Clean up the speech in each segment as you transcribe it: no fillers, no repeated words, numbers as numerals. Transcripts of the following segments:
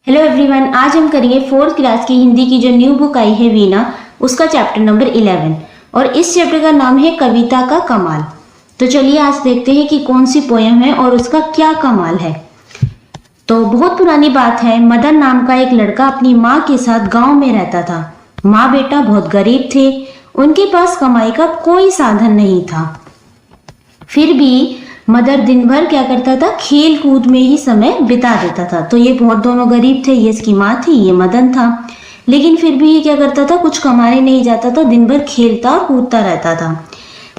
Hello everyone, आज हम करेंगे फोर्थ क्लास की हिंदी की जो न्यू बुक आई है वीणा, उसका चैप्टर नंबर 11 और इस चैप्टर का नाम है कविता का कमाल। तो चलिए आज देखते हैं कि कौन सी पोयम है और उसका क्या कमाल है। तो बहुत पुरानी बात है, मदन नाम का एक लड़का अपनी माँ के साथ गांव में रहता था। माँ बेटा बहुत गरीब थे, उनके पास कमाई का कोई साधन नहीं था। फिर भी मदर दिन भर क्या करता था, खेल कूद में ही समय बिता देता था। तो ये बहुत दोनों गरीब थे, ये इसकी माँ थी, ये मदन था। लेकिन फिर भी ये क्या करता था, कुछ कमाने नहीं जाता था, दिन भर खेलता और कूदता रहता था।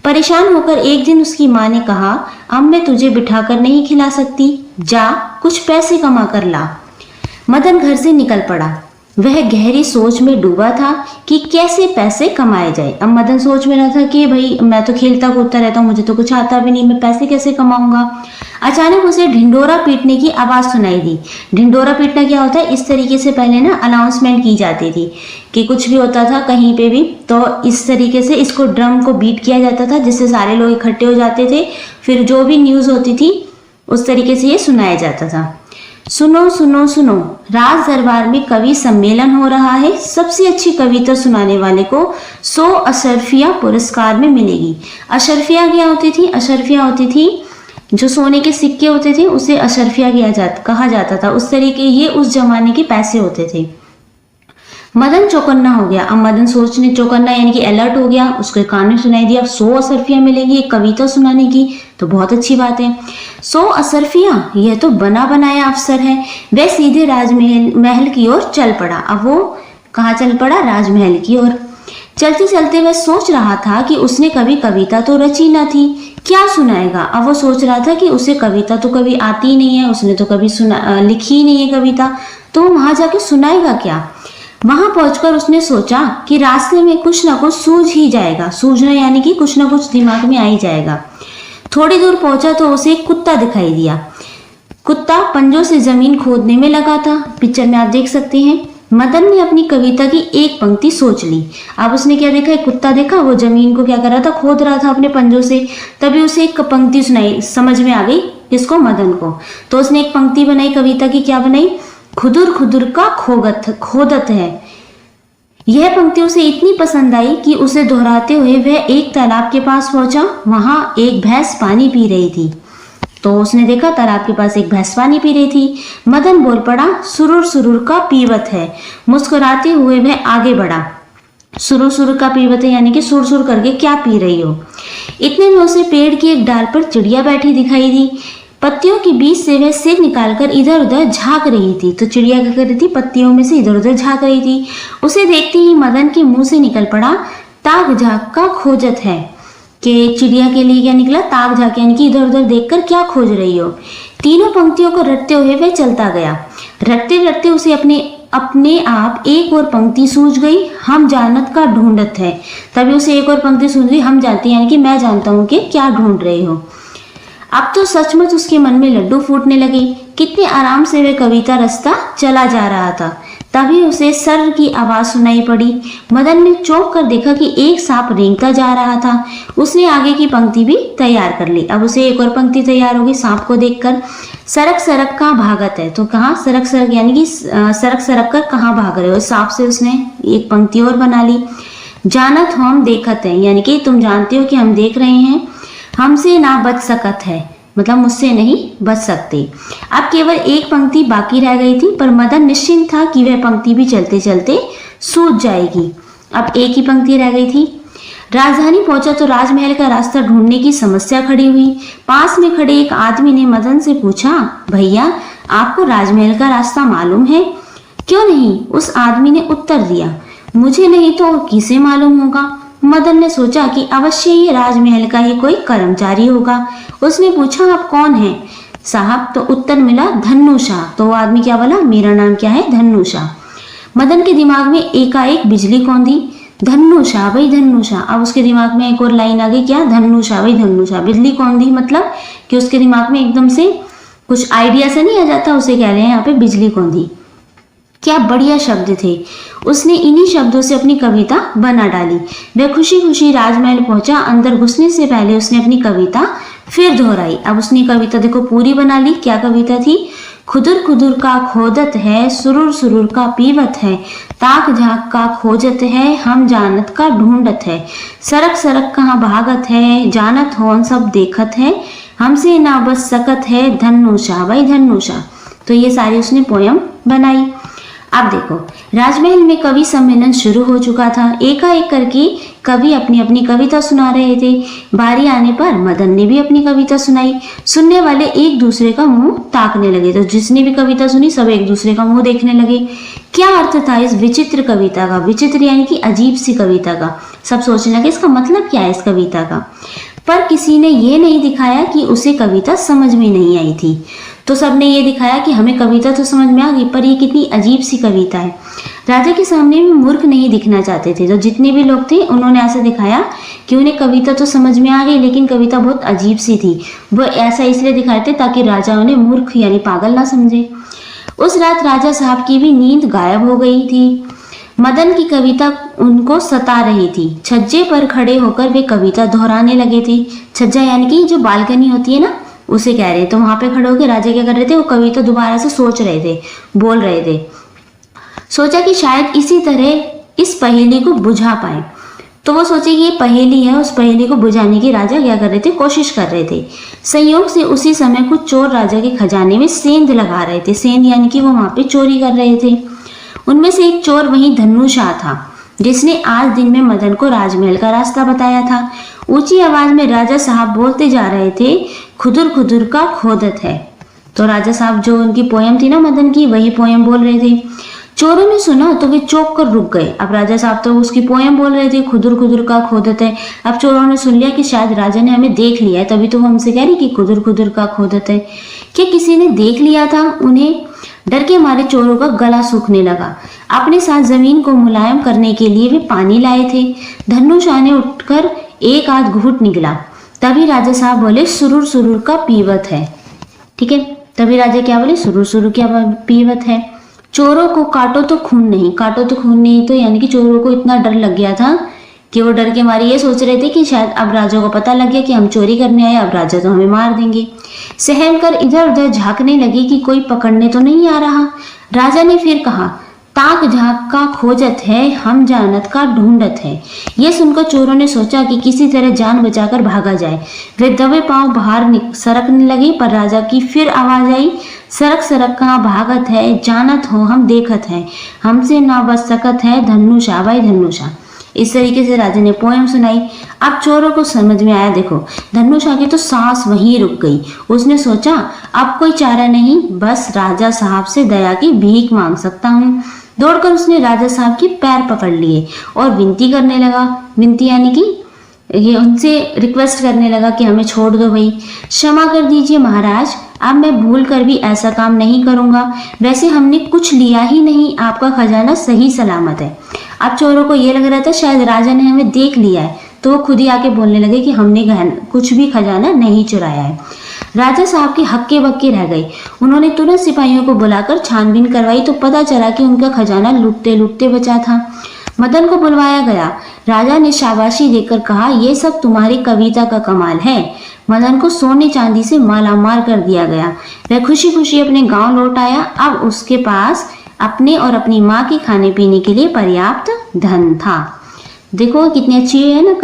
परेशान होकर एक दिन उसकी माँ ने कहा, अब मैं तुझे बिठाकर नहीं खिला सकती, जा कुछ पैसे कमा कर ला। मदन घर से निकल पड़ा। वह गहरी सोच में डूबा था कि कैसे पैसे कमाए जाए। अब मदन सोच में रहा था कि भाई मैं तो खेलता कूदता रहता हूँ, मुझे तो कुछ आता भी नहीं, मैं पैसे कैसे कमाऊंगा। अचानक उसे ढिंडोरा पीटने की आवाज सुनाई दी। ढिंडोरा पीटना क्या होता है, इस तरीके से पहले ना अनाउंसमेंट की जाती थी कि कुछ भी होता था कहीं पे भी, तो इस तरीके से इसको ड्रम को बीट किया जाता था, जिससे सारे लोग इकट्ठे हो जाते थे। फिर जो भी न्यूज होती थी उस तरीके से ये सुनाया जाता था। सुनो सुनो सुनो, राज दरबार में कवि सम्मेलन हो रहा है। सबसे अच्छी कविता सुनाने वाले को 100 अशरफिया पुरस्कार में मिलेगी। अशरफिया क्या होती थी? अशरफिया होती थी जो सोने के सिक्के होते थे, उसे अशरफिया कहा जाता था। उस तरीके ये उस जमाने के पैसे होते थे। मदन चौकन्ना हो गया। अब मदन सोचने, चौकन्ना यानी कि अलर्ट हो गया, उसके कान में सुनाई दिया 100 अशरफिया मिलेगी एक कविता सुनाने की, तो बहुत अच्छी बात है। 100 अशरफिया, यह तो बना बनाया अफसर है। वह सीधे राजमहल की ओर चल पड़ा। अब वो कहाँ चल पड़ा? राजमहल की ओर। चलते चलते वह सोच रहा था कि उसने कभी कविता तो रची ना थी, क्या सुनाएगा। अब वो सोच रहा था कि उसे कविता तो कभी आती ही नहीं है, उसने तो कभी लिखी ही नहीं है कविता, तो वो वहां जाके सुनाएगा क्या। वहां पहुंचकर उसने सोचा कि रास्ते में कुछ ना कुछ सूझ ही जाएगा। सूझना यानी कि कुछ ना कुछ दिमाग में आ ही जाएगा। थोड़ी दूर पहुंचा तो उसे एक कुत्ता दिखाई दिया। कुत्ता पंजों से जमीन खोदने में लगा था। पिक्चर में आप देख सकते हैं। मदन ने अपनी कविता की एक पंक्ति सोच ली। अब उसने क्या देखा, एक कुत्ता देखा, वो जमीन को क्या कर रहा था, खोद रहा था अपने पंजों से। तभी उसे एक पंक्ति सुनाई, समझ में आ गई किसको? मदन को। तो उसने एक पंक्ति बनाई कविता की। क्या बनाई? खुदुर खुदुर का खोदत है। यह पंक्ति उसे इतनी पसंद आई कि उसे दोहराते हुए वह एक तालाब के पास पहुंचा। वहां एक भैंस पानी पी रही थी। तो उसने देखा तालाब के पास एक भैंस पानी पी रही थी। मदन बोल पड़ा, सुरुर सुरुर का पीवत है। मुस्कुराते हुए वह आगे बढ़ा। सुरुर सुरुर का पीवत है यानी कि सुर सुर करके क्या पी रही हो। इतने में उसे पेड़ की एक डाल पर चिड़िया बैठी दिखाई दी। पत्तियों के बीच से वह सिर निकालकर इधर उधर झांक रही थी। तो चिड़िया क्या कर रही थी? पत्तियों में से इधर उधर झांक रही थी। उसे देखते ही मदन के मुंह से निकल पड़ा, ताक झाक का खोजत है। कि चिड़िया के लिए क्या निकला? ताक झाक यानी कि इधर उधर देखकर क्या खोज रही हो। तीनों पंक्तियों को रटते हुए वह चलता गया। रटते रटते उसे अपने आप एक और पंक्ति सूझ गई, हम जानत का ढूंढत है। तभी उसे एक और पंक्ति सूझ गई, हम जानते यानी कि मैं जानता हूँ कि क्या ढूंढ रहे हो। अब तो सचमुच उसके मन में लड्डू फूटने लगे। कितने आराम से वह कविता रचता चला जा रहा था। तभी उसे सर की आवाज सुनाई पड़ी। मदन ने चौंक कर देखा कि एक सांप रेंगता जा रहा था। उसने आगे की पंक्ति भी तैयार कर ली। अब उसे एक और पंक्ति तैयार होगी सांप को देखकर। सरक सरक कहाँ भागत है। तो कहाँ सरक सरक यानी कि सरक सरक कर कहाँ भाग रहे हो। सांप से उसने एक पंक्ति और बना ली। जानत हम देखत है यानी कि तुम जानते हो कि हम देख रहे हैं। हमसे ना बच सकत है मतलब मुझसे नहीं बच सकते। अब केवल एक पंक्ति बाकी रह गई थी, पर मदन निश्चिंत था कि वह पंक्ति भी चलते चलते सूझ जाएगी। अब एक ही पंक्ति रह गई थी। राजधानी पहुंचा तो राजमहल का रास्ता ढूंढने की समस्या खड़ी हुई। पास में खड़े एक आदमी ने मदन से पूछा, भैया आपको राजमहल का रास्ता मालूम है? क्यों नहीं, उस आदमी ने उत्तर दिया। मुझे नहीं तो और किसे मालूम होगा। मदन ने सोचा कि अवश्य ही राजमहल का ही कोई कर्मचारी होगा। उसने पूछा, आप कौन हैं साहब? तो उत्तर मिला, धन्नू शाह। तो वो आदमी क्या बोला? मेरा नाम क्या है? धन्नू शाह। मदन के दिमाग में एकाएक बिजली कौंधी। धन्नू शाह भाई धन्नू शाह। अब उसके दिमाग में एक और लाइन आ गई, क्या? धन्नू शाह भाई धन्नू शाह। बिजली कौंधी मतलब कि उसके दिमाग में एकदम से कुछ आइडिया से नहीं आ जाता, उसे कह रहे हैं यहाँ पे बिजली कौंधी। क्या बढ़िया शब्द थे। उसने इन्हीं शब्दों से अपनी कविता बना डाली। वह खुशी खुशी राजमहल पहुंचा। अंदर घुसने से पहले उसने अपनी कविता फिर दोहराई। अब उसने कविता देखो पूरी बना ली। क्या कविता थी? खुदुर खुदुर का खोदत है, सुरुर सुरुर का पीवत है, ताक झाक का खोजत है, हम जानत का ढूंढत है, सरक सरक कहाँ भागत है, जानत होन सब देखत है, हमसे ना बस सकत है, धन्नूषा भाई धन्नूषा। तो ये सारी उसने पोयम बनाई। अब देखो, राजमहल में कवि सम्मेलन शुरू हो चुका था। एकाएक करके कवि अपनी अपनी कविता सुना रहे थे। बारी आने पर मदन ने भी अपनी कविता सुनाई। सुनने वाले एक दूसरे का मुंह ताकने लगे। तो जिसने भी कविता सुनी सब एक दूसरे का मुंह देखने लगे। क्या अर्थ था इस विचित्र कविता का? विचित्र यानी कि अजीब सी कविता का। सब सोचने लगे इसका मतलब क्या है इस कविता का। पर किसी ने ये नहीं दिखाया कि उसे कविता समझ में नहीं आई थी। तो सबने ये दिखाया कि हमें कविता तो समझ में आ गई, पर ये कितनी अजीब सी कविता है। राजा के सामने भी मूर्ख नहीं दिखना चाहते थे। तो जितने भी लोग थे उन्होंने ऐसा दिखाया कि उन्हें कविता तो समझ में आ गई, लेकिन कविता बहुत अजीब सी थी। वो ऐसा इसलिए दिखाए थे ताकि राजा उन्हें मूर्ख यानी पागल ना समझे। उस रात राजा साहब की भी नींद गायब हो गई थी। मदन की कविता उनको सता रही थी। छज्जे पर खड़े होकर वे कविता दोहराने लगे थे। छज्जा यानी कि जो बालकनी होती है ना, उसे कह रहे। तो वहां पे खड़े होकर राजा क्या कर रहे थे, वो कविता दोबारा से सोच रहे थे, बोल रहे थे। सोचा कि शायद इसी तरह इस पहेली को बुझा पाए। तो वो सोचे कि ये पहेली है, उस पहेली को बुझाने की राजा क्या कर रहे थे, कोशिश कर रहे थे। संयोग से उसी समय कुछ चोर राजा के खजाने में सेंध लगा रहे थे। सेंध यानी कि वो वहां पे चोरी कर रहे थे। उनमें से एक चोर वहीं धन्नूशाह था, जिसने आज दिन में मदन को राजमहल का रास्ता बताया था। ऊंची आवाज में राजा साहब बोलते जा रहे थे, खुदुर खुदुर का खोदत है। तो राजा साहब जो उनकी पोयम थी ना मदन की, वही पोयम बोल रहे थे। चोरों ने सुना तो वे चौंक कर रुक गए। अब राजा साहब तो उसकी पोयम बोल रहे थे, खुदुर खुदुर का खोदत है। अब चोरों ने सुन लिया कि शायद राजा ने हमें देख लिया है, तभी तो वो हमसे कह रही कि खुदुर खुदुर का खोदत है। क्या किसी ने देख लिया था उन्हें? डर के मारे चोरों का गला सूखने लगा। अपने साथ जमीन को मुलायम करने के लिए वे पानी लाए थे। धन्नूशाह ने उठकर एक आध घूंट निकला। तभी राजा साहब बोले, सुरुर सुरुर का पीवत है। ठीक है, तभी राजा क्या बोले, सुरुर सुरुर क्या पीवत है। चोरों को काटो तो खून नहीं, काटो तो खून नहीं। तो यानी कि चोरों को इतना डर लग गया था कि वो डर के मारे ये सोच रहे थे कि शायद अब राजा को पता लग गया कि हम चोरी करने आए, अब राजा तो हमें मार देंगे। सहम कर इधर उधर झांकने लगे कि कोई पकड़ने तो नहीं आ रहा। राजा ने फिर कहा, ताक झाक का खोजत है, हम जानत का ढूंढत है। ये सुनकर चोरों ने सोचा कि किसी तरह जान बचाकर भागा जाए। वे दबे पांव बाहर सरकने लगे, पर राजा की फिर आवाज आई, सरक सरक कहाँ भागत है, जानत हो हम देखत है, हमसे ना बच सकत है, धन्नूषा भाई धन्नूषा। इस तरीके से राजा ने पोयम सुनाई। अब चोरों को समझ में आया। देखो, धन्नूषा की तो सांस वहीं रुक गई। उसने सोचा अब कोई चारा नहीं, बस राजा साहब से दया की भीख मांग सकता हूँ। दौड़कर उसने राजा साहब के पैर पकड़ लिए और विनती करने लगा। विनती यानी कि ये उनसे रिक्वेस्ट करने लगा कि हमें छोड़ दो भाई, क्षमा कर दीजिए महाराज, अब मैं भूल कर भी ऐसा काम नहीं करूंगा। वैसे हमने कुछ लिया ही नहीं, आपका खजाना सही सलामत है। अब चोरों को ये लग रहा था शायद राजा ने हमें देख लिया है, तो वो खुद ही आके बोलने लगे कि हमने कुछ भी खजाना नहीं चुराया है। राजा साहब के हक्के बक्के रह गए। उन्होंने तुरंत सिपाहियों को बुलाकर छानबीन करवाई तो पता चला कि उनका खजाना लुटते लुटते बचा था। मदन को बुलवाया गया। राजा ने शाबाशी देकर कहा, यह सब तुम्हारी कविता का कमाल है। मदन को सोने चांदी से मालामाल कर दिया गया। वह खुशी खुशी अपने गांव लौट आया। अब उसके पास अपने और अपनी माँ के खाने पीने के लिए पर्याप्त धन था। देखो कितनी अच्छी है ना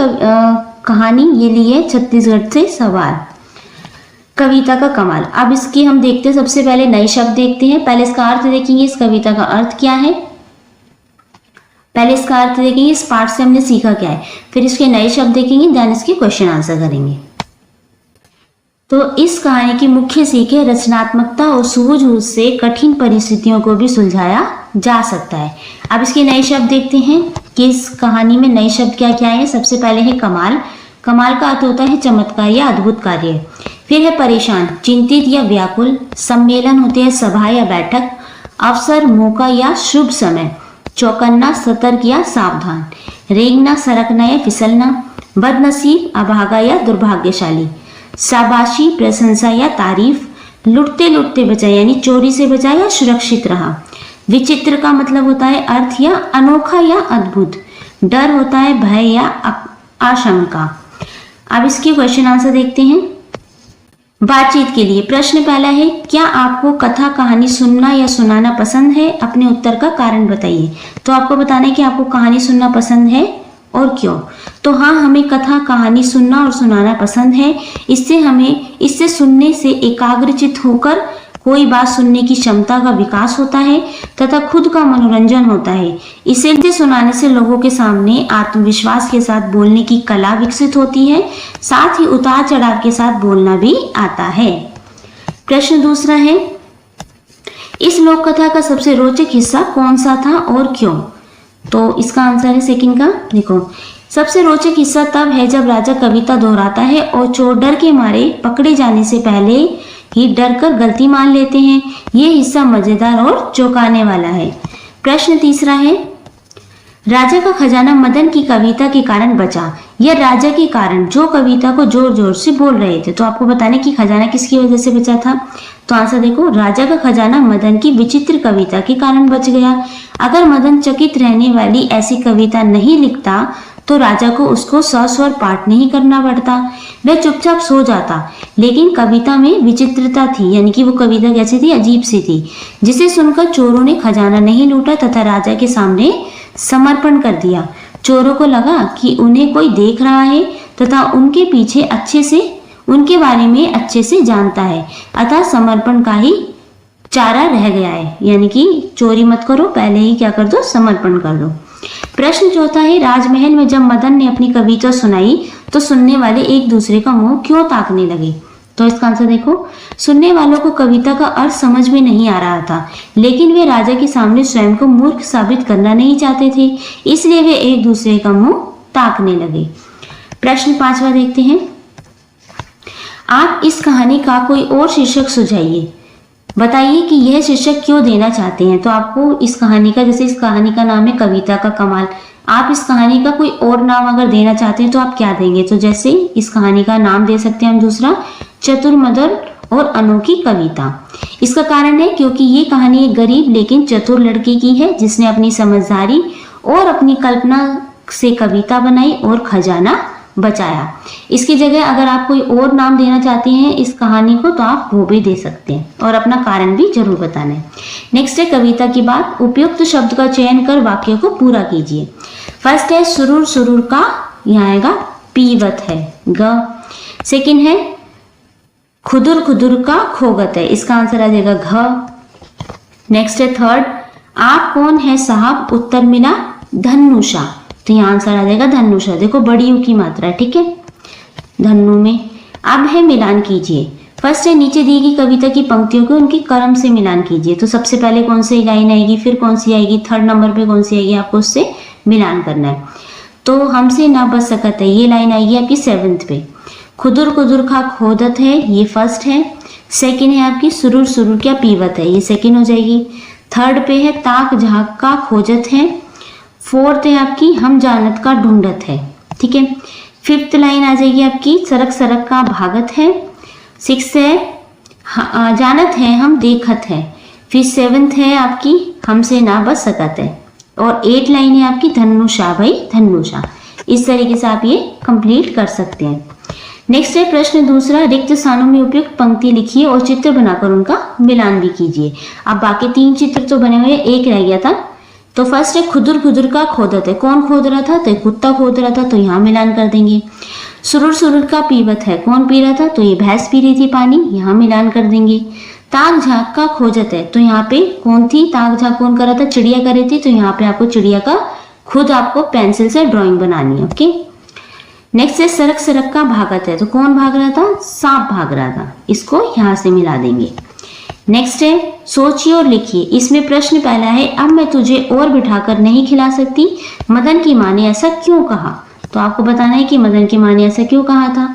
कहानी। ये ली है छत्तीसगढ़ से सवाल, कविता का कमाल। अब इसकी हम देखते हैं, सबसे पहले नए शब्द देखते हैं। पहले इसका अर्थ देखेंगे, इस कविता का अर्थ क्या है। पहले इसका अर्थ देखेंगे, इस पाठ से हमने सीखा क्या है, फिर इसके नए शब्द देखेंगे, देन इसके क्वेश्चन आंसर करेंगे। तो इस कहानी की मुख्य सीख है, रचनात्मकता और सूझबूझ से कठिन परिस्थितियों को भी सुलझाया जा सकता है। अब इसके नए शब्द देखते हैं कि इस कहानी में नए शब्द क्या क्या है। सबसे पहले है कमाल। कमाल का अर्थ होता है चमत्कार या अद्भुत कार्य। फिर है परेशान, चिंतित या व्याकुल। सम्मेलन होते हैं सभा या बैठक। अवसर, मौका या शुभ समय। चौकन्ना, सतर्क या सावधान। रेंगना, सरकना या फिसलना। बदनसीब, अभागा या दुर्भाग्यशाली। शाबाशी, प्रशंसा या तारीफ। लुटते लुटते बचा यानी चोरी से बचा या सुरक्षित रहा। विचित्र का मतलब होता है अर्थ या अनोखा या अद्भुत। डर होता है भय या आशंका। अब इसके क्वेश्चन आंसर देखते हैं। बातचीत के लिए प्रश्न पहला है, क्या आपको कथा कहानी सुनना या सुनाना पसंद है? अपने उत्तर का कारण बताइए। तो आपको बताना है कि आपको कहानी सुनना पसंद है और क्यों। तो हाँ, हमें कथा कहानी सुनना और सुनाना पसंद है। इससे सुनने से एकाग्रचित होकर कोई बात सुनने की क्षमता का विकास होता है तथा खुद का मनोरंजन होता है। इसे सुनाने से लोगों के सामने आत्मविश्वास के साथ बोलने की कला विकसित होती है, साथ ही उतार चढ़ाव के साथ बोलना भी आता है। प्रश्न दूसरा है, इस लोक कथा का सबसे रोचक हिस्सा कौन सा था और क्यों? तो इसका आंसर है सेकंड का। देखो, सबसे रोचक हिस्सा तब है जब राजा कविता दोहराता है और चोर डर के मारे पकड़े जाने से पहले ही डर कर गलती मान लेते हैं। यह हिस्सा मजेदार और चौंकाने वाला है। प्रश्न तीसरा है, राजा का खजाना मदन की कविता के कारण बचा। यह राजा के कारण जो कविता को जोर जोर से बोल रहे थे। तो आपको बताने कि खजाना किसकी वजह से बचा था। तो आंसर देखो, राजा का खजाना मदन की विचित्र कविता के कारण बच गया। अगर मदन चकित रहने वाली ऐसी कविता नहीं लिखता तो राजा को उसको सस्वर पाठ नहीं करना पड़ता, वह चुपचाप सो जाता। लेकिन कविता में विचित्रता थी, यानी कि वो कविता कैसी थी, अजीब सी थी, जिसे सुनकर चोरों ने खजाना नहीं लूटा तथा राजा के सामने समर्पण कर दिया। चोरों को लगा कि उन्हें कोई देख रहा है तथा उनके पीछे उनके बारे में अच्छे से जानता है, अतः समर्पण का ही चारा रह गया है। यानी कि चोरी मत करो, पहले ही क्या कर दो, समर्पण कर दो। प्रश्न चौथा है, राजमहल में जब मदन ने अपनी कविता सुनाई तो सुनने वाले एक दूसरे का मुंह क्यों ताकने लगे। तो इसका आंसर देखो, सुनने वालों को कविता का अर्थ समझ में नहीं आ रहा था, लेकिन वे राजा के सामने स्वयं को मूर्ख साबित करना नहीं चाहते थे, इसलिए वे एक दूसरे का मुंह ताकने लगे। प्रश्न पांचवा देखते हैं, आप इस कहानी का कोई और शीर्षक सुझाइए। बताइए कि यह शीर्षक क्यों देना चाहते हैं। तो आपको इस कहानी का, जैसे इस कहानी का नाम है कविता का कमाल, आप इस कहानी का कोई और नाम अगर देना चाहते हैं तो आप क्या देंगे। तो जैसे इस कहानी का नाम दे सकते हैं हम दूसरा, चतुर मदन और अनोखी कविता। इसका कारण है क्योंकि ये कहानी एक गरीब लेकिन चतुर लड़के की है, जिसने अपनी समझदारी और अपनी कल्पना से कविता बनाई और खजाना बचाया। इसकी जगह अगर आप कोई और नाम देना चाहते हैं इस कहानी को तो आप वो भी दे सकते हैं और अपना कारण भी जरूर बताना है। नेक्स्ट है कविता की बात। उपयुक्त शब्द का चयन कर वाक्य को पूरा कीजिए। फर्स्ट है सुरूर सुरूर का, यहाँ आएगा पीवत है ग। सेकंड है खुदुर खुदुर का खोगत है, इसका आंसर आ जाएगा घ। नेक्स्ट है थर्ड, आप कौन है साहब, उत्तर मिला धनुषा, तो यहाँ आंसर आ जाएगा धनुषा। देखो बड़ी यू की मात्रा है, ठीक है, धनु में। अब है मिलान कीजिए। फर्स्ट है नीचे दी गई कविता की पंक्तियों को उनकी क्रम से मिलान कीजिए। तो सबसे पहले कौन सी लाइन आएगी, फिर कौन सी आएगी, थर्ड नंबर पे कौन सी आएगी, आपको उससे मिलान करना है। तो हमसे ना बच सकत है, ये लाइन आएगी आपकी 7th पे। खुदुर खुदुर खा खोदत है, ये फर्स्ट है। सेकंड है आपकी सुरूर सुरूर क्या पीवत है, ये सेकंड हो जाएगी। थर्ड पे है ताक झाक का खोजत है। फोर्थ है आपकी हम जानत का ढूंढत है, ठीक है। फिफ्थ लाइन आ जाएगी आपकी सरक सरक का भागत है। सिक्स है जानत है हम देखत है। फिर 7th है आपकी हमसे ना बच सकत है। और 8 लाइन है आपकी धनुषा, भाई धनुषा। इस तरीके से आप ये कंप्लीट कर सकते हैं। नेक्स्ट है प्रश्न दूसरा, रिक्त स्थानों में उपयुक्त पंक्ति लिखिए और चित्र बनाकर उनका मिलान भी कीजिए। अब बाकी 3 चित्र तो बने हुए, एक रह गया था। तो फर्स्ट है खुदुर खुदुर का खोदत है, कौन खोद रहा था, तो कुत्ता खोद रहा था, तो यहाँ मिलान कर देंगे। सुरुर सुरुर का पीवत है, कौन पी रहा था, तो ये भैंस पी रही थी पानी, यहाँ मिलान कर देंगे। ताक झाक का खोजत है, तो यहाँ पे कौन थी, ताक झाक कौन कर रहा था, चिड़िया कर रही थी, तो यहाँ पे आपको चिड़िया का खुद आपको पेंसिल से ड्रॉइंग बनानी है, ओके। नेक्स्ट है सरक सरक का भागत है, तो कौन भाग रहा था, सांप भाग रहा था, इसको यहाँ से मिला देंगे। नेक्स्ट है सोचिए और लिखिए। इसमें प्रश्न पहला है, अब मैं तुझे और बिठाकर नहीं खिला सकती, मदन की माँ ने ऐसा क्यों कहा। तो आपको बताना है कि मदन की माँ ने ऐसा क्यों कहा था।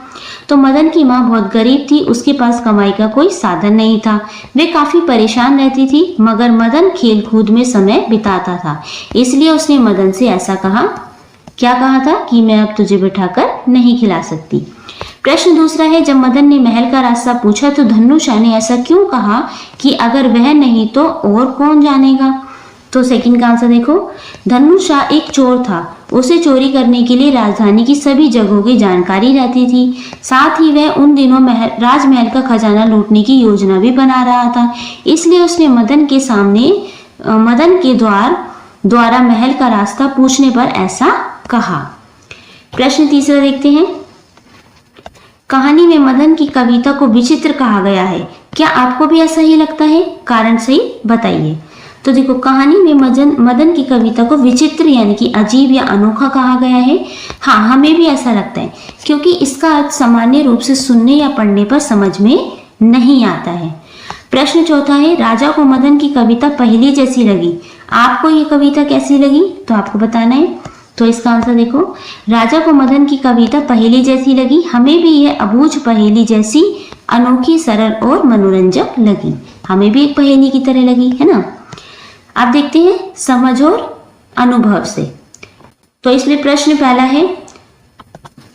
तो मदन की माँ बहुत गरीब थी, उसके पास कमाई का कोई साधन नहीं था, वे काफी परेशान रहती थी, मगर मदन खेल कूद में समय बिताता था, इसलिए उसने मदन से ऐसा कहा, क्या कहा था, कि मैं अब तुझे बिठाकर नहीं खिला सकती। प्रश्न दूसरा है, जब मदन ने महल का रास्ता पूछा तो धनुषा ने ऐसा क्यों कहा कि अगर वह नहीं तो और कौन जानेगा। तो सेकंड का आंसर देखो, धन्नू शाह एक चोर था। उसे चोरी करने के लिए राजधानी की सभी जगहों की जानकारी रहती थी। साथ ही वह उन दिनों राजमहल का खजाना लूटने की योजना भी बना रहा था। इसलिए उसने मदन के द्वारा महल का रास्ता पूछने पर ऐसा कहा। प्रश्न तीसरा देखते हैं, कहानी में मदन की कविता को विचित्र कहा गया है। क्या आपको भी ऐसा ही लगता है? कारण सही बताइए। तो देखो, कहानी में मदन की कविता को विचित्र यानी कि अजीब या अनोखा कहा गया है। हाँ, हमें भी ऐसा लगता है, क्योंकि इसका अर्थ सामान्य रूप से सुनने या पढ़ने पर समझ में नहीं आता है। प्रश्न चौथा है, राजा को मदन की कविता पहेली जैसी लगी। आपको ये कविता कैसी लगी? तो आपको बताना है। तो इसका आंसर देखो, राजा को मदन की कविता पहेली जैसी लगी। हमें भी यह अबूझ पहेली जैसी अनोखी, सरल और मनोरंजक लगी। हमें भी एक पहेली की तरह लगी, है ना। आप देखते हैं समझ और अनुभव से। तो इसमें प्रश्न पहला है,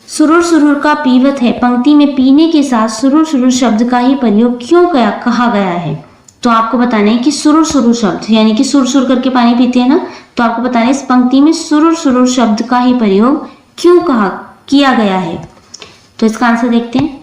सुरुर सुरुर का पीवत है। पंक्ति में पीने के साथ सुरुर सुरुर शब्द का ही प्रयोग क्यों कहा गया है? तो आपको बताना है कि सुरुर सुरुर शब्द यानी कि सुर सुर करके पानी पीते हैं ना, तो आपको बताना है इस पंक्ति में सुरुर सुरुर शब्द का ही प्रयोग क्यों किया गया है। तो इसका आंसर देखते हैं।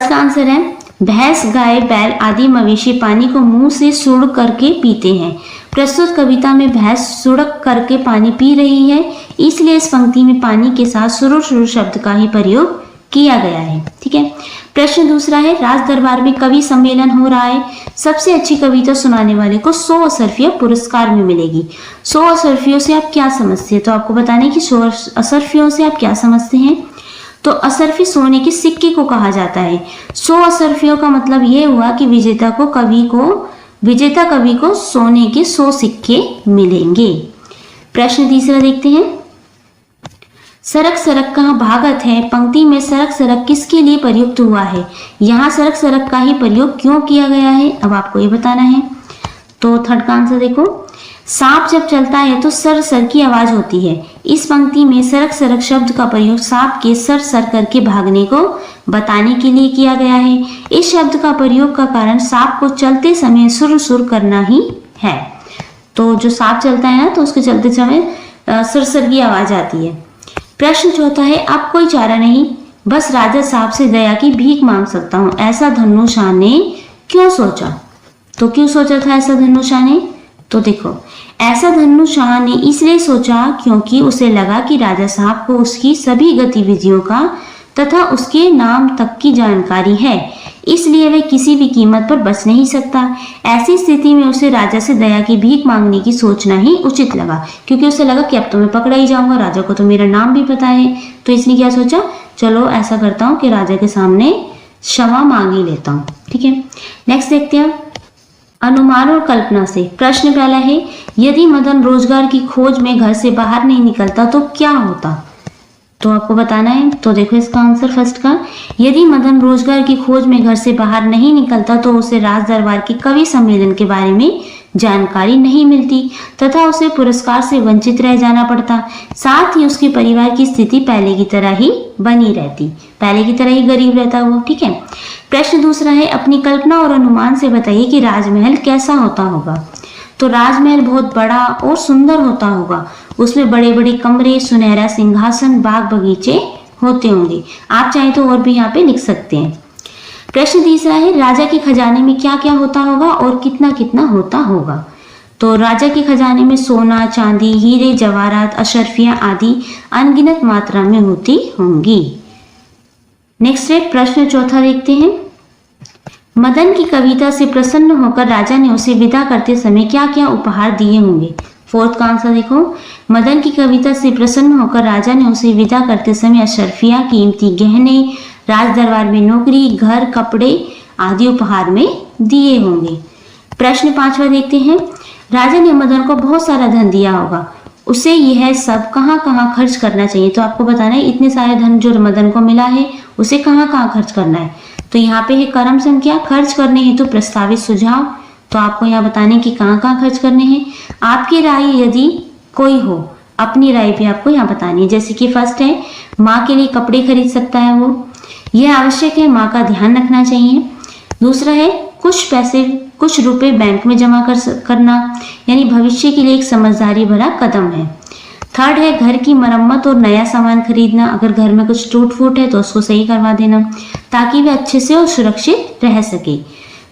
इसका आंसर है, भैंस, गाय, बैल आदि मवेशी पानी को मुंह से सुड़ करके पीते हैं। प्रस्तुत कविता में भैंस सुड़क करके पानी पी रही है, इसलिए इस पंक्ति में पानी के साथ सुरुर सुरुर शब्द का ही प्रयोग किया गया है। ठीक है। प्रश्न दूसरा है, राज दरबार में कवि सम्मेलन हो रहा है। सबसे अच्छी कविता सुनाने वाले को 100 असरफियां पुरस्कार में मिलेगी। 100 असरफियों से आप क्या समझते हैं? तो आपको बताना है कि 100 असरफियों से आप क्या समझते हैं। तो असरफी सोने के सिक्के को कहा जाता है। 100 असरफियों का मतलब ये हुआ कि विजेता कवि को सोने के 100 सिक्के मिलेंगे। प्रश्न तीसरा देखते हैं, सरक सरक कहाँ भागत है। पंक्ति में सरक सरक किसके लिए प्रयुक्त हुआ है? यहाँ सरक सरक का ही प्रयोग क्यों किया गया है? अब आपको ये बताना है। तो थर्ड का आंसर देखो, सांप जब चलता है तो सर सर की आवाज होती है। इस पंक्ति में सरक सरक शब्द का प्रयोग सांप के सर सर करके भागने को बताने के लिए किया गया है। इस शब्द का प्रयोग का कारण सांप को चलते समय सुर सुर करना ही है। तो जो सांप चलता है ना, तो उसके चलते समय सर सर की आवाज आती है। प्रश्न चौथा है, अब कोई चारा नहीं, बस राजा साहब से दया की भीख मांग सकता हूँ। ऐसा धन्नू शाह ने क्यों सोचा? तो क्यों सोचा था ऐसा धन्नू शाह ने? तो देखो, ऐसा धन्नू शाह ने इसलिए सोचा क्योंकि उसे लगा कि राजा साहब को उसकी सभी गतिविधियों का तथा उसके नाम तक की जानकारी है, इसलिए वह किसी भी कीमत पर बच नहीं सकता। ऐसी स्थिति में उसे राजा से दया की भीख मांगने की सोचना ही उचित लगा, क्योंकि उसे लगा कि अब तो मैं पकड़ा ही जाऊंगा, राजा को तो मेरा नाम भी पता है। तो इसने क्या सोचा, चलो ऐसा करता हूँ कि राजा के सामने क्षमा मांग ही लेता हूँ। ठीक है। नेक्स्ट देखते हैं, अनुमान और कल्पना से। प्रश्न पहला है, यदि मदन रोजगार की खोज में घर से बाहर नहीं निकलता तो क्या होता? तो आपको बताना है। तो देखो इसका आंसर फर्स्ट का, यदि मदन रोजगार की खोज में घर से बाहर नहीं निकलता तो उसे राज दरबार के कवि सम्मेलन के बारे में जानकारी नहीं मिलती तथा उसे पुरस्कार से वंचित रह जाना पड़ता। साथ ही उसके परिवार की स्थिति पहले की तरह ही बनी रहती, पहले की तरह ही गरीब रहता वो। ठीक है। प्रश्न दूसरा है, अपनी कल्पना और अनुमान से बताइए कि राजमहल कैसा होता होगा। तो राजमहल बहुत बड़ा और सुंदर होता होगा। उसमें बड़े बड़े कमरे, सुनहरा सिंहासन, बाग बगीचे होते होंगे। आप चाहे तो और भी यहाँ पे लिख सकते हैं। प्रश्न तीसरा है, राजा के खजाने में क्या क्या होता होगा और कितना कितना होता होगा। तो राजा के खजाने में सोना, चांदी, हीरे, जवाहरात, अशरफियां आदि अनगिनत मात्रा में होती होंगी। नेक्स्ट है, प्रश्न चौथा देखते हैं, मदन की कविता से प्रसन्न होकर राजा ने उसे विदा करते समय क्या क्या उपहार दिए होंगे। फोर्थ का आंसर देखो, मदन की कविता से प्रसन्न होकर राजा ने उसे विदा करते समय अशरफियां, कीमती गहने, राज दरबार में नौकरी, घर, कपड़े आदि उपहार में दिए होंगे। प्रश्न पांचवा देखते हैं, राजा ने मदन को बहुत सारा धन दिया होगा, उसे यह सब कहाँ कहाँ खर्च करना चाहिए। तो आपको बताना है, इतने सारे धन जो मदन को मिला है उसे कहाँ कहाँ खर्च करना है। तो यहाँ पे है क्रम संख्या, खर्च करने हेतु प्रस्तावित सुझाव। तो आपको यहाँ बताने कि कहाँ कहाँ खर्च करने हैं। आपकी राय यदि कोई हो, अपनी राय भी आपको यहाँ बतानी है। जैसे कि फर्स्ट है, माँ के लिए कपड़े खरीद सकता है वो, यह आवश्यक है, माँ का ध्यान रखना चाहिए। दूसरा है, कुछ पैसे कुछ रुपए बैंक में जमा करना, यानी भविष्य के लिए एक समझदारी भरा कदम है। थर्ड है घर की मरम्मत और नया सामान खरीदना। अगर घर में कुछ टूट फूट है तो उसको सही करवा देना ताकि वे अच्छे से और सुरक्षित रह सके।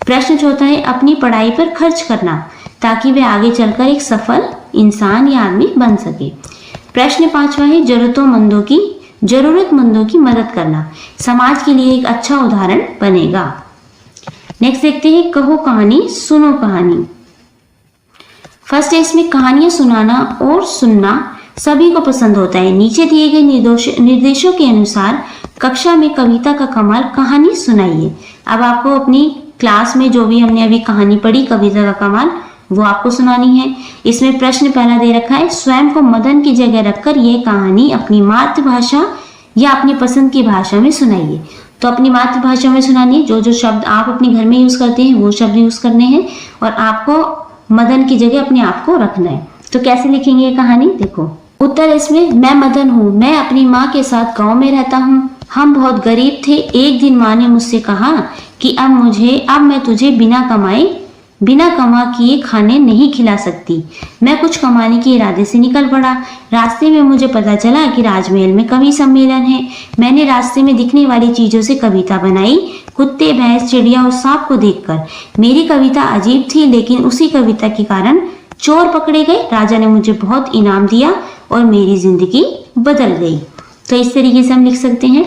प्रश्न चौथा है अपनी पढ़ाई पर खर्च करना ताकि वे आगे चलकर एक सफल इंसान या आदमी बन सके। प्रश्न पांचवा है जरूरतमंदों की मदद करना, समाज के लिए एक अच्छा उदाहरण बनेगा। नेक्स्ट देखते हैं कहो कहानी सुनो कहानी। फर्स्ट है इसमें कहानियां सुनाना और सुनना सभी को पसंद होता है। नीचे दिए गए निर्देशों के अनुसार कक्षा में कविता का कमाल कहानी सुनाइए। अब आपको अपनी क्लास में जो भी हमने अभी कहानी पढ़ी कविता का कमाल वो आपको सुनानी है। इसमें प्रश्न पहला दे रखा है स्वयं को मदन की जगह रखकर यह कहानी अपनी मातृभाषा या अपनी पसंद की भाषा में सुनाइए। तो अपनी मातृभाषा में सुनानी है, जो शब्द आप अपने घर में यूज करते हैं वो शब्द यूज करने हैं और आपको मदन की जगह अपने आप को रखना है। तो कैसे लिखेंगे ये कहानी देखो। उत्तर इसमें मैं मदन हूँ, मैं अपनी माँ के साथ गाँव में रहता हूँ। हम बहुत गरीब थे। एक दिन माँ ने मुझसे कहा कि अब मैं तुझे बिना कमा किए खाने नहीं खिला सकती। मैं कुछ कमाने के इरादे से निकल पड़ा। रास्ते में मुझे पता चला कि राजमहल में कवि सम्मेलन है। मैंने रास्ते में दिखने वाली चीजों से कविता बनाई, कुत्ते, भैंस, चिड़िया और सांप को देखकर। मेरी कविता अजीब थी, लेकिन उसी कविता के कारण चोर पकड़े गए। राजा ने मुझे बहुत इनाम दिया और मेरी जिंदगी बदल गई। तो इस तरीके से हम लिख सकते हैं।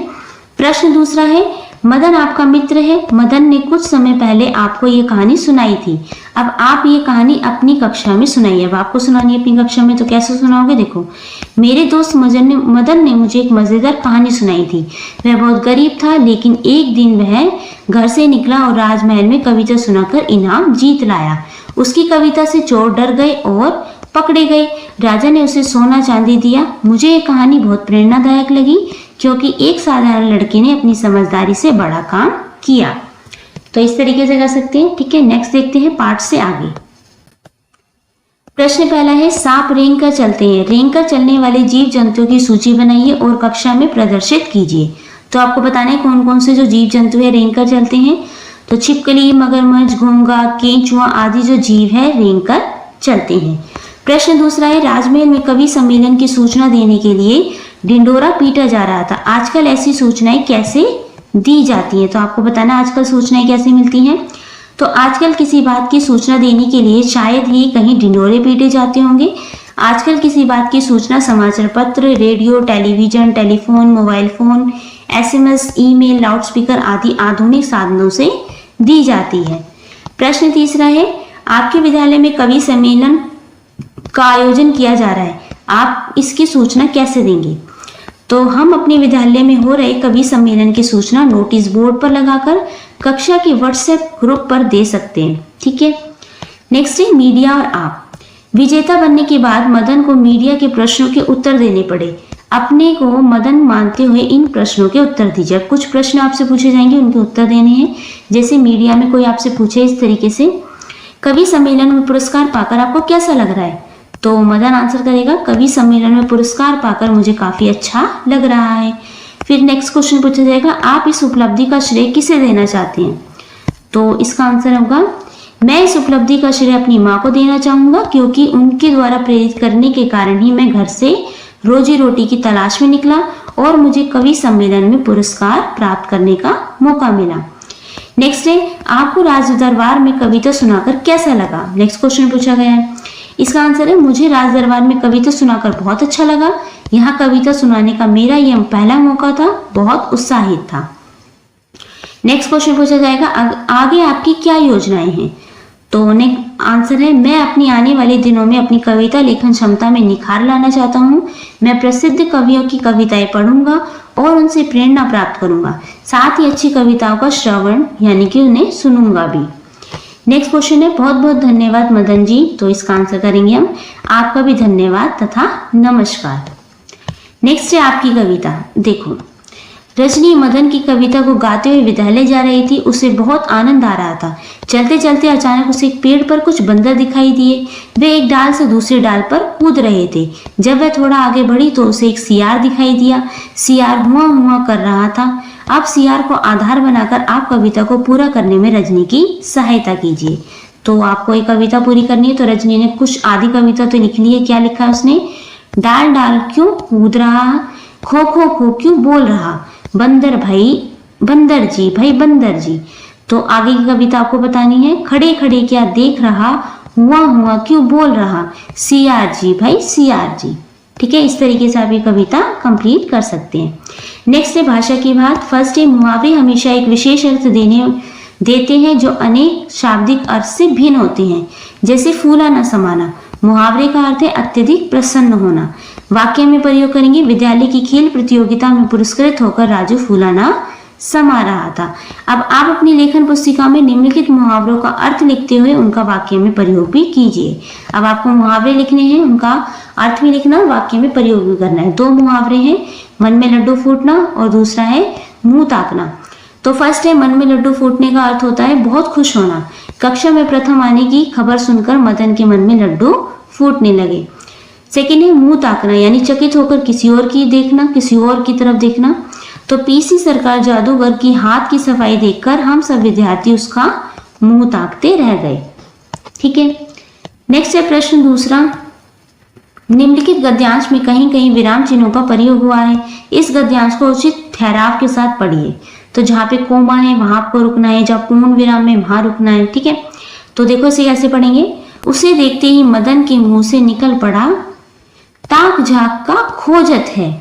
प्रश्न दूसरा है मदन आपका मित्र है। मदन ने कुछ समय पहले आपको ये कहानी सुनाई थी। अब आप ये कहानी अपनी कक्षा में सुनाइए। अब आपको सुनानी है अपनी कक्षा में, तो कैसे सुनाओगे देखो। मेरे दोस्त मदन ने मुझे एक मजेदार कहानी सुनाई थी। वह बहुत गरीब था, लेकिन एक दिन वह घर से निकला और राजमहल में कविता सुनाकर इनाम जीत लाया। उसकी कविता से चोर डर गए और पकड़े गए। राजा ने उसे सोना चांदी दिया। मुझे ये कहानी बहुत प्रेरणादायक लगी क्योंकि एक साधारण लड़के ने अपनी समझदारी से बड़ा काम किया। तो इस तरीके से कर सकते हैं। ठीक है, नेक्स्ट देखते हैं पार्ट से आगे। प्रश्न पहला है सांप रेंग कर चलते हैं। रेंग कर चलने वाले जीव जंतुओं की सूची बनाइए और कक्षा में प्रदर्शित कीजिए। तो आपको बताना है कौन कौन से जो जीव जंतु है रेंग कर चलते हैं। तो छिपकली, मगरमच्छ, घोंघा, केंचुआ आदि जो जीव है रेंग कर चलते हैं। प्रश्न दूसरा है राजमहल में कवि सम्मेलन की सूचना देने के लिए ढिंढोरा पीटा जा रहा था। आजकल ऐसी सूचनाएं कैसे दी जाती हैं? तो आपको बताना आजकल सूचनाएं कैसे मिलती हैं। तो आजकल किसी बात की सूचना देने के लिए शायद ही कहीं ढिंढोरे पीटे जाते होंगे। आजकल किसी बात की सूचना समाचार पत्र, radio, television, telephone, mobile phone, SMS, email, loudspeaker आदि आधुनिक साधनों से दी जाती है। प्रश्न तीसरा है आपके विद्यालय में कवि सम्मेलन का आयोजन किया जा रहा है, आप इसकी सूचना कैसे देंगे? तो हम अपने विद्यालय में हो रहे कवि सम्मेलन की सूचना नोटिस बोर्ड पर लगाकर कक्षा के व्हाट्सएप ग्रुप पर दे सकते हैं। ठीक है, नेक्स्ट है मीडिया और आप। विजेता बनने के बाद मदन को मीडिया के प्रश्नों के उत्तर देने पड़े। अपने को मदन मानते हुए इन प्रश्नों के उत्तर दीजिए। कुछ प्रश्न आपसे पूछे जाएंगे, उनके उत्तर देने हैं। जैसे मीडिया में कोई आपसे पूछे इस तरीके से कवि सम्मेलन में पुरस्कार पाकर आपको कैसा लग रहा है? तो मदन आंसर करेगा कवि सम्मेलन में पुरस्कार पाकर मुझे काफी अच्छा लग रहा है। फिर नेक्स्ट क्वेश्चन पूछा जाएगा आप इस उपलब्धि का श्रेय किसे देना चाहते हैं? तो इसका आंसर होगा मैं इस उपलब्धि का श्रेय अपनी माँ को देना चाहूंगा क्योंकि उनके द्वारा प्रेरित करने के कारण ही मैं घर से रोजी रोटी की तलाश में निकला और मुझे कवि सम्मेलन में पुरस्कार प्राप्त करने का मौका मिला। नेक्स्ट है आपको राज दरबार में कविता सुनाकर कैसा लगा? नेक्स्ट क्वेश्चन पूछा गया है। इसका आंसर है मुझे राज दरबार में कविता सुनाकर बहुत अच्छा लगा। यहाँ कविता सुनाने का मेरा यह पहला मौका था, बहुत उत्साहित था। नेक्स्ट क्वेश्चन पूछा जाएगा आगे आपकी क्या योजनाएं हैं? तो आंसर है मैं अपनी आने वाले दिनों में अपनी कविता लेखन क्षमता में निखार लाना चाहता हूँ। मैं प्रसिद्ध कवियों की कविताएं पढ़ूंगा और उनसे प्रेरणा प्राप्त करूंगा। साथ ही अच्छी कविताओं का श्रवण यानी कि उन्हें सुनूंगा भी। नेक्स्ट क्वेश्चन है बहुत बहुत धन्यवाद मदन जी। तो इसका आंसर करेंगे हम आपका भी धन्यवाद तथा नमस्कार। नेक्स्ट है आपकी कविता। देखो रजनी मदन की कविता को गाते हुए विद्यालय जा रही थी। उसे बहुत आनंद आ रहा था। चलते चलते अचानक उसे एक पेड़ पर कुछ बंदर दिखाई दिए। वे एक डाल से दूसरे डाल पर कूद रहे थे। जब वह थोड़ा आगे बढ़ी तो उसे एक सियार दिखाई दिया। सियार हुआ हुआ कर रहा था। अब सियार को आधार बनाकर आप कविता को पूरा करने में रजनी की सहायता कीजिए। तो आपको एक कविता पूरी करनी है। तो रजनी ने कुछ आधी कविता तो लिख ली है। क्या लिखा है उसने? डाल डाल क्यों कूद रहा, खो खो खो क्यों बोल रहा, बंदर भाई बंदर जी भाई बंदर जी। तो आगे की कविता आपको बतानी है। खड़े खड़े क्या देख रहा, हुआ हुआ क्यों बोल रहा, सियार जी भाई सियार जी। ठीक है, इस तरीके से आप ये कविता कंप्लीट कर सकते हैं। नेक्स्ट है भाषा की बात। फर्स्ट है मुहावरे हमेशा एक विशेष अर्थ देते हैं जो अनेक शाब्दिक अर्थ से भिन्न होते हैं। जैसे फूला न समाना, मुहावरे का अर्थ है अत्यधिक प्रसन्न होना। वाक्य में प्रयोग करेंगे, विद्यालय की खेल प्रतियोगिता में पुरस्कृत होकर राजू फूला न समा रहा था। अब आप अपनी लेखन पुस्तिका में निम्नलिखित मुहावरों का अर्थ लिखते हुए उनका वाक्य में प्रयोग भी कीजिए। अब आपको मुहावरे लिखने हैं, उनका अर्थ भी लिखना और वाक्य में प्रयोग भी करना है। दो मुहावरे हैं, मन में लड्डू फूटना और दूसरा है मुंह ताकना। तो फर्स्ट है मन में लड्डू फूटने का अर्थ होता है बहुत खुश होना। कक्षा में प्रथम आने की खबर सुनकर मदन के मन में लड्डू फूटने लगे। सेकेंड है मुंह ताकना, यानी चकित होकर किसी और की देखना, किसी और की तरफ देखना। तो पीसी सरकार जादूगर की हाथ की सफाई देखकर हम सब विद्यार्थी उसका मुंह ताकते रह गए। ठीक है, नेक्स्ट है प्रश्न दूसरा। निम्नलिखित गद्यांश में कहीं कहीं विराम चिन्हों का प्रयोग हुआ है। इस गद्यांश को उचित ठहराव के साथ पढ़िए। तो जहाँ पे कोमा है वहां आपको रुकना है, जहाँ पूर्ण विराम है वहां रुकना है। ठीक है, तो देखो इसे कैसे पढ़ेंगे। उसे देखते ही मदन के मुंह से निकल पड़ा ताक झाक का खोजत है।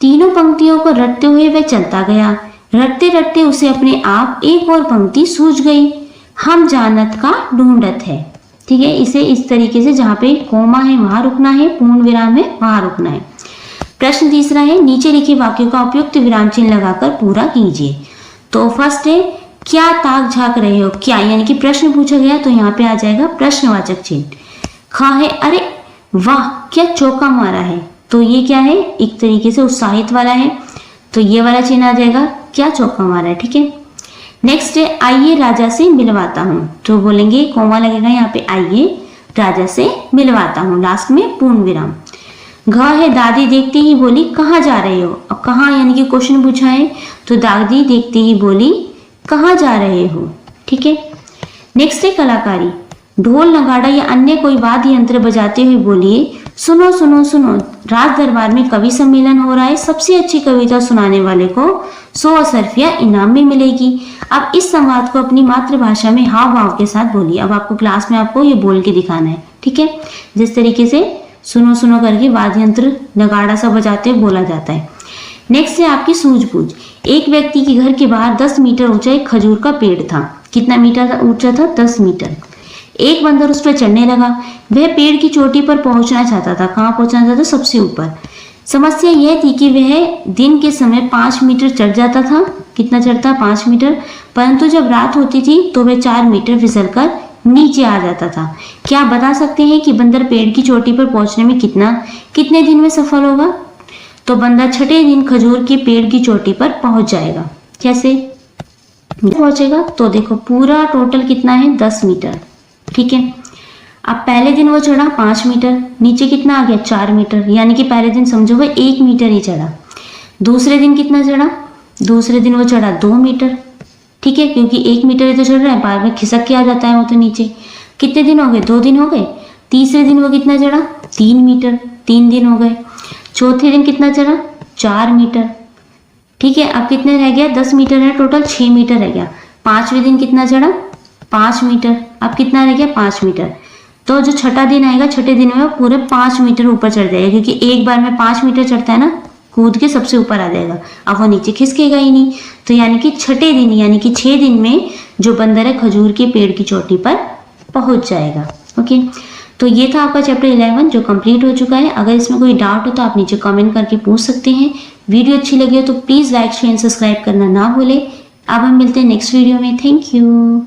तीनों पंक्तियों को रटते हुए वह चलता गया। रटते रटते उसे अपने आप एक और पंक्ति सूझ गई, हम जानत का ढूंढत है। ठीक है, इसे इस तरीके से जहाँ पे कोमा है वहां रुकना है, पूर्ण विराम है वहां रुकना है। प्रश्न तीसरा है, नीचे लिखे वाक्यों का उपयुक्त विराम चिन्ह लगाकर पूरा कीजिए। तो फर्स्ट है क्या ताक झाक रहे हो, क्या यानी कि प्रश्न पूछा गया तो यहाँ पे आ जाएगा प्रश्नवाचक चिन्ह। खा है अरे वाह क्या चौका मारा है, तो ये क्या है, एक तरीके से उत्साहित वाला है, तो ये वाला चिन्ह आ जाएगा क्या चौका मारा है। ठीक है, नेक्स्ट है आइए राजा से मिलवाता हूँ। तो बोलेंगे कोमा लगेगा यहाँ पे आइए राजा से मिलवाता हूँ, लास्ट में पूर्ण विराम। घ है दादी देखते ही बोली कहाँ जा रहे हो। अब कहाँ यानी कि क्वेश्चन पूछा है, तो दादी देखते ही बोली कहाँ जा रहे हो। ठीक है, नेक्स्ट है कलाकारी। ढोल नगाड़ा या अन्य कोई वाद्य यंत्र बजाते हुए बोलिए सुनो सुनो सुनो, राज दरबार में कवि सम्मेलन हो रहा है, सबसे अच्छी कविता सुनाने वाले को 100 सरफिया इनाम भी मिलेगी। अब इस संवाद को अपनी मातृभाषा में हाव भाव के साथ बोलिए। अब आपको क्लास में आपको ये बोल के दिखाना है। ठीक है, जिस तरीके से सुनो सुनो करके वाद्य यंत्र नगाड़ा सा बजाते हुए बोला जाता है। नेक्स्ट है आपकी सूझबूझ। एक व्यक्ति के घर के बाहर 10 मीटर ऊंचा एक खजूर का पेड़ था। कितना मीटर ऊंचा था? 10 मीटर। एक बंदर उस पर चढ़ने लगा। वह पेड़ की चोटी पर पहुंचना चाहता था। कहाँ पहुंचना चाहता था? सबसे ऊपर। समस्या यह थी कि वह दिन के समय 5 मीटर चढ़ जाता था। कितना चढ़ता? 5 मीटर। परंतु जब रात होती थी तो वह 4 मीटर फिसलकर नीचे आ जाता था। क्या आप बता सकते हैं कि बंदर पेड़ की चोटी पर पहुंचने में कितने दिन में सफल होगा? तो बंदर छठे दिन खजूर के पेड़ की चोटी पर पहुंच जाएगा। कैसे पहुंचेगा? तो देखो पूरा टोटल कितना है? 10 मीटर। ठीक है, अब पहले दिन वो चढ़ा 5 मीटर, नीचे कितना आ गया? 4 मीटर, यानी कि पहले दिन समझो वो 1 मीटर ही चढ़ा। दूसरे दिन कितना चढ़ा? दूसरे दिन वो चढ़ा 2 मीटर। ठीक है, क्योंकि 1 मीटर ही तो चढ़ रहा है, बाद में खिसक के आ जाता है वो तो नीचे। कितने दिन हो गए? 2 दिन हो गए। तीसरे दिन वो कितना चढ़ा? 3 मीटर, 3 दिन हो गए। चौथे दिन कितना चढ़ा? 4 मीटर। ठीक है, अब कितने रह गया? 10 मीटर है टोटल, 6 मीटर रह गया। पांचवें दिन कितना चढ़ा? 5 मीटर। अब कितना रह गया? 5 मीटर। तो जो छठा दिन आएगा, छठे दिन में वो पूरे 5 मीटर ऊपर चढ़ जाएगा, क्योंकि एक बार में 5 मीटर चढ़ता है ना, कूद के सबसे ऊपर आ जाएगा। अब वो नीचे खिसकेगा ही नहीं। तो यानी कि छठे दिन यानी कि 6 दिन में जो बंदर है खजूर के पेड़ की चोटी पर पहुंच जाएगा। ओके, तो ये था आपका चैप्टर 11 जो कंप्लीट हो चुका है। अगर इसमें कोई डाउट हो तो आप नीचे कमेंट करके पूछ सकते हैं। वीडियो अच्छी लगी हो तो प्लीज़ लाइक शेयर सब्सक्राइब करना ना भूलें। अब हम मिलते हैं नेक्स्ट वीडियो में। Thank you.